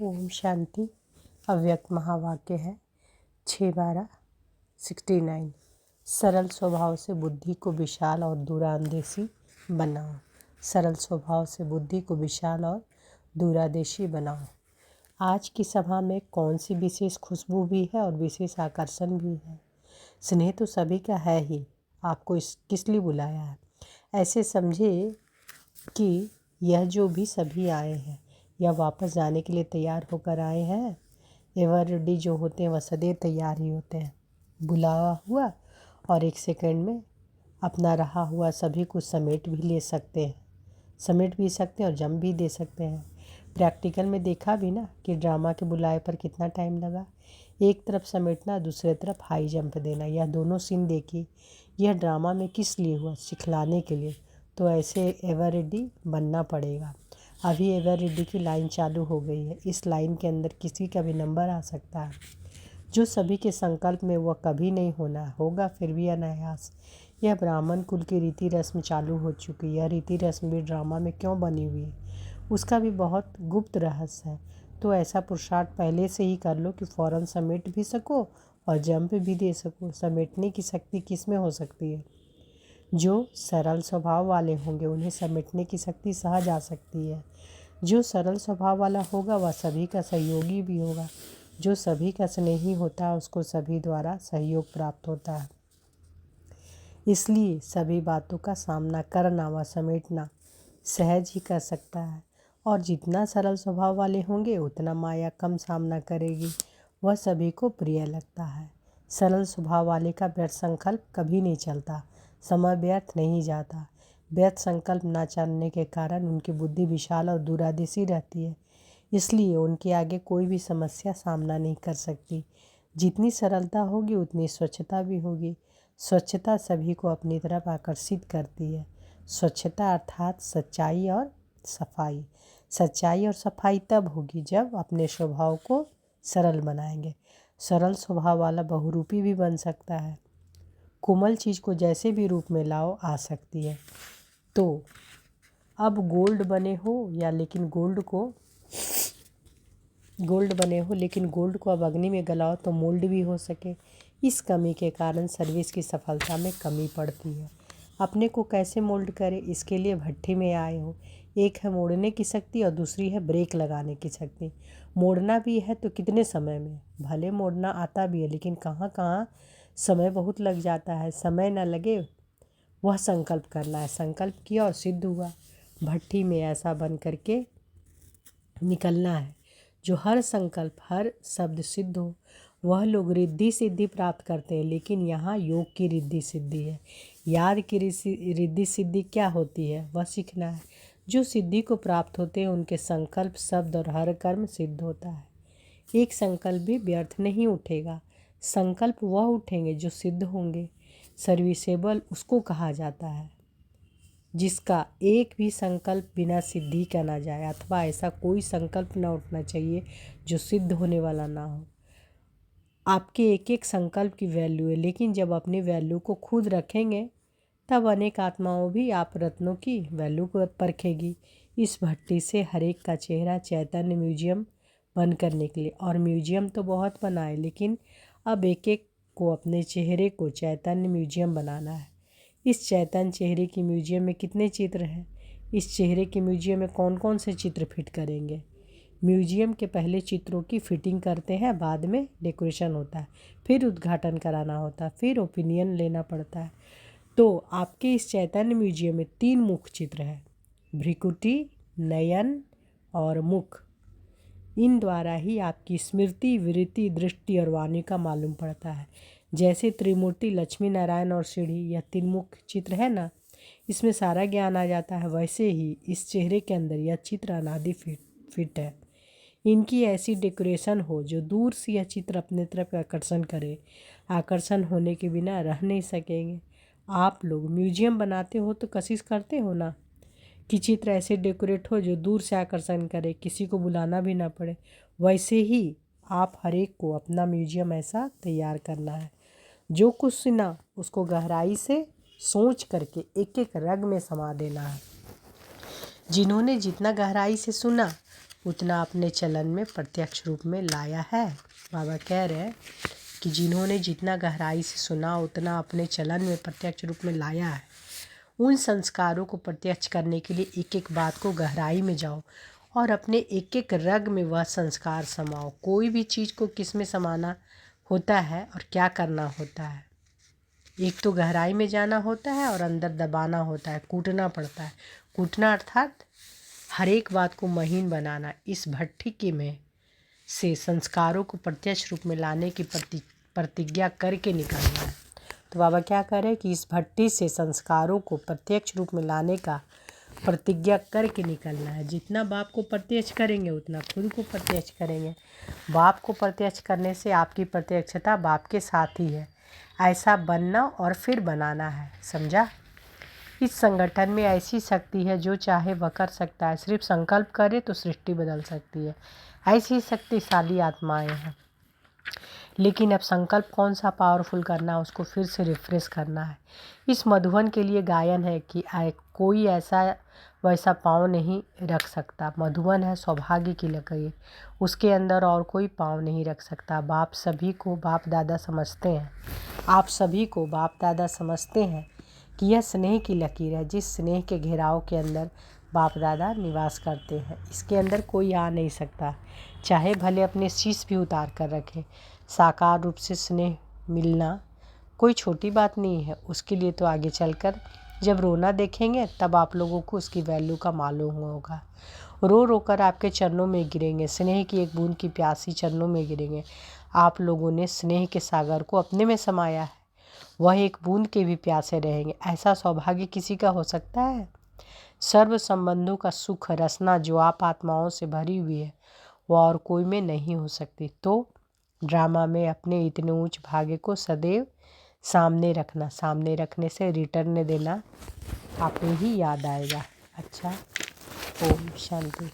ओम शांति। अव्यक्त महावाक्य है 6/12/69। सरल स्वभाव से बुद्धि को विशाल और दूरांदेशी बनाओ। सरल स्वभाव से बुद्धि को विशाल और दूरांदेशी बनाओ। आज की सभा में कौन सी विशेष खुशबू भी है और विशेष आकर्षण भी है। स्नेह तो सभी का है ही, आपको किस लिए बुलाया है। ऐसे समझे कि यह जो भी सभी आए हैं या वापस जाने के लिए तैयार होकर आए हैं। एवर रेडी जो होते हैं वह सदैव तैयार ही होते हैं। बुलावा हुआ और एक सेकंड में अपना रहा हुआ सभी कुछ समेट भी ले सकते हैं, समेट भी सकते हैं और जम भी दे सकते हैं। प्रैक्टिकल में देखा भी ना कि ड्रामा के बुलाए पर कितना टाइम लगा। एक तरफ समेटना, दूसरे तरफ हाई जंप देना, यह दोनों सीन देखी। यह ड्रामा में किस लिए हुआ? सिखलाने के लिए। तो ऐसे एवर रेडी बनना पड़ेगा। अभी एवर रेडी की लाइन चालू हो गई है। इस लाइन के अंदर किसी का भी नंबर आ सकता है। जो सभी के संकल्प में वह कभी नहीं होना होगा, फिर भी अनायास। यह ब्राह्मण कुल की रीति रस्म चालू हो चुकी। यह रीति रस्म भी ड्रामा में क्यों बनी हुई है, उसका भी बहुत गुप्त रहस्य है। तो ऐसा पुरुषार्थ पहले से ही कर लो कि फ़ौरन समेट भी सको और जंप भी दे सको। समेटने की शक्ति किस में हो सकती है? जो सरल स्वभाव वाले होंगे उन्हें समेटने की शक्ति सहज आ सकती है। जो सरल स्वभाव वाला होगा वह सभी का सहयोगी भी होगा। जो सभी का स्नेही होता है उसको सभी द्वारा सहयोग प्राप्त होता है। इसलिए सभी बातों का सामना करना व समेटना सहज ही कर सकता है। और जितना सरल स्वभाव वाले होंगे उतना माया कम सामना करेगी। वह सभी को प्रिय लगता है। सरल स्वभाव वाले का व्यर्थ संकल्प कभी नहीं चलता, समय व्यर्थ नहीं जाता। व्यर्थ संकल्प न चलने के कारण उनकी बुद्धि विशाल और दूरांदेशी रहती है। इसलिए उनके आगे कोई भी समस्या सामना नहीं कर सकती। जितनी सरलता होगी उतनी स्वच्छता भी होगी। स्वच्छता सभी को अपनी तरफ आकर्षित करती है। स्वच्छता अर्थात सच्चाई और सफाई। सच्चाई और सफाई तब होगी जब अपने स्वभाव को सरल बनाएंगे। सरल स्वभाव वाला बहुरूपी भी बन सकता है। कोमल चीज़ को जैसे भी रूप में लाओ आ सकती है। तो अब गोल्ड बने हो लेकिन गोल्ड को अब अग्नि में गलाओ तो मोल्ड भी हो सके। इस कमी के कारण सर्विस की सफलता में कमी पड़ती है। अपने को कैसे मोल्ड करें, इसके लिए भट्ठी में आए हो। एक है मोड़ने की शक्ति और दूसरी है ब्रेक लगाने की शक्ति। मोड़ना भी है तो कितने समय में? भले मोड़ना आता भी है लेकिन कहाँ कहाँ समय बहुत लग जाता है। समय न लगे वह संकल्प करना है। संकल्प किया और सिद्ध हुआ। भट्ठी में ऐसा बन करके निकलना है जो हर संकल्प हर शब्द सिद्ध हो। वह लोग रिद्धि सिद्धि प्राप्त करते हैं, लेकिन यहाँ योग की रिद्धि सिद्धि है। याद की रिद्धि सिद्धि क्या होती है वह सीखना है। जो सिद्धि को प्राप्त होते हैं उनके संकल्प शब्द और हर कर्म सिद्ध होता है। एक संकल्प भी व्यर्थ नहीं उठेगा। संकल्प वह उठेंगे जो सिद्ध होंगे। सर्विसेबल उसको कहा जाता है जिसका एक भी संकल्प बिना सिद्धि का ना जाए, अथवा ऐसा कोई संकल्प ना उठना चाहिए जो सिद्ध होने वाला ना हो। आपके एक एक संकल्प की वैल्यू है, लेकिन जब अपनी वैल्यू को खुद रखेंगे तब अनेक आत्माओं भी आप रत्नों की वैल्यू को परखेगी। इस भट्टी से हर एक का चेहरा चैतन्य म्यूजियम बन कर निकले। और म्यूजियम तो बहुत बनाए, लेकिन अब एक एक को अपने चेहरे को चैतन्य म्यूजियम बनाना है। इस चैतन्य चेहरे की म्यूजियम में कितने चित्र हैं? इस चेहरे के म्यूजियम में कौन कौन से चित्र फिट करेंगे? म्यूजियम के पहले चित्रों की फिटिंग करते हैं, बाद में डेकोरेशन होता है, फिर उद्घाटन कराना होता है, फिर ओपिनियन लेना पड़ता है। तो आपके इस चैतन्य म्यूजियम में 3 मुख्य चित्र हैं, भ्रिकुटी, नयन और मुख। इन द्वारा ही आपकी स्मृति, वृत्ति, दृष्टि और वाणी का मालूम पड़ता है। जैसे त्रिमूर्ति लक्ष्मी नारायण और सीढ़ी, यह 3 मुख्य चित्र है ना, इसमें सारा ज्ञान आ जाता है। वैसे ही इस चेहरे के अंदर यह चित्र अनादि फिट है। इनकी ऐसी डेकोरेशन हो जो दूर से यह चित्र अपने तरफ आकर्षण करे। आकर्षण होने के बिना रह नहीं सकेंगे। आप लोग म्यूजियम बनाते हो तो कोशिश करते हो ना कि चित्र ऐसे डेकोरेट हो जो दूर से आकर्षण करे, किसी को बुलाना भी ना पड़े। वैसे ही आप हर एक को अपना म्यूजियम ऐसा तैयार करना है। जो कुछ सुना उसको गहराई से सोच करके एक एक रग में समा देना है। जिन्होंने जितना गहराई से सुना उतना अपने चलन में प्रत्यक्ष रूप में लाया है। बाबा कह रहे हैं कि जिन्होंने जितना गहराई से सुना उतना अपने चलन में प्रत्यक्ष रूप में लाया है, उन संस्कारों को प्रत्यक्ष करने के लिए एक एक बात को गहराई में जाओ और अपने एक एक रग में वह संस्कार समाओ। कोई भी चीज़ को किस में समाना होता है और क्या करना होता है, एक तो गहराई में जाना होता है और अंदर दबाना होता है, कूटना पड़ता है। कूटना अर्थात हर एक बात को महीन बनाना। इस भट्ठी के में से संस्कारों को प्रत्यक्ष रूप में लाने की प्रतिज्ञा करके निकालना है। तो बाबा क्या करें कि इस भट्टी से संस्कारों को प्रत्यक्ष रूप में लाने का प्रतिज्ञा करके निकलना है। जितना बाप को प्रत्यक्ष करेंगे उतना खुद को प्रत्यक्ष करेंगे। बाप को प्रत्यक्ष करने से आपकी प्रत्यक्षता बाप के साथ ही है। ऐसा बनना और फिर बनाना है, समझा। इस संगठन में ऐसी शक्ति है जो चाहे वह कर सकता है। सिर्फ संकल्प करे तो सृष्टि बदल सकती है। ऐसी शक्तिशाली आत्माएं हैं। लेकिन अब संकल्प कौन सा पावरफुल करना है, उसको फिर से रिफ्रेश करना है। इस मधुवन के लिए गायन है कि कोई ऐसा वैसा पाँव नहीं रख सकता। मधुवन है सौभाग्य की लकीर, उसके अंदर और कोई पाँव नहीं रख सकता। बाप सभी को बाप दादा समझते हैं। आप सभी को बाप दादा समझते हैं कि यह स्नेह की लकीर है, जिस स्नेह के घेराव के अंदर बाप दादा निवास करते हैं। इसके अंदर कोई आ नहीं सकता, चाहे भले अपने शीश भी उतार कर रखें। साकार रूप से स्नेह मिलना कोई छोटी बात नहीं है। उसके लिए तो आगे चलकर जब रोना देखेंगे तब आप लोगों को उसकी वैल्यू का मालूम होगा। रो रो कर आपके चरणों में गिरेंगे, स्नेह की एक बूंद की प्यासी चरणों में गिरेंगे। आप लोगों ने स्नेह के सागर को अपने में समाया है, वह एक बूंद के भी प्यासे रहेंगे। ऐसा सौभाग्य किसी का हो सकता है? सर्व संबंधों का सुख रसना जो आप आत्माओं से भरी हुई है वह और कोई में नहीं हो सकती। तो ड्रामा में अपने इतने ऊंच भाग्य को सदैव सामने रखना। सामने रखने से रिटर्न देना आप ही याद आएगा। अच्छा, ओम शांति।